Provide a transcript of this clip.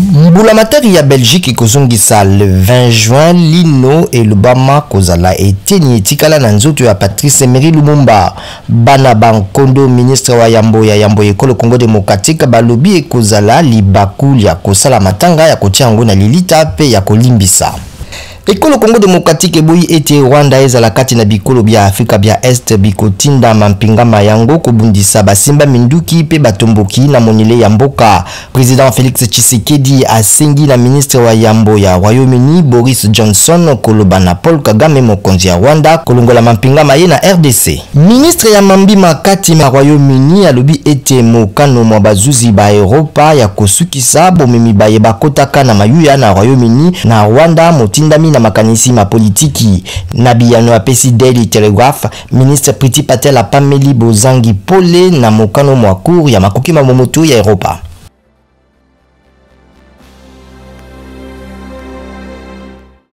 Mbulamatari ya Belgique kozongisa le 20 juin lino et Lubama kozala eteni etikala na nzoto ya Patrice Emery Lumumba. Bana Bankondo ministre wa Yambo ekolo Congo démocratique balobi ekozala libaku ya kosala matanga ya kotia yango na lilita pe ya kolimbisa. Ekolo Congo démocratique eboyi ete Rwanda ezala kati na bikolo bya Afrika bya Est bikotinda mampinga mayango kobundisa basimba minduki pe batomboki na monile ya mboka. Président Félix Tshisekedi asengi na ministre wa Yambo ya Royaume-Uni Boris Johnson koloba na Paul Kagame mokonzi ya Rwanda kolongola mampinga maye na RDC. Ministre ya mambima kati ma Royaume-Uni alobi ete mokano mwa bazuzi ba Europa ya kosukisa bomemi baye bakotaka na mayuya na Royaume-Uni na Rwanda motindami na makanisi ma politiki. Nabiyano apesi Daily Telegraph, ministre Priti Patel apameli bozangi pole na mokano mwa cour ya makoki mamomoto ya Europa.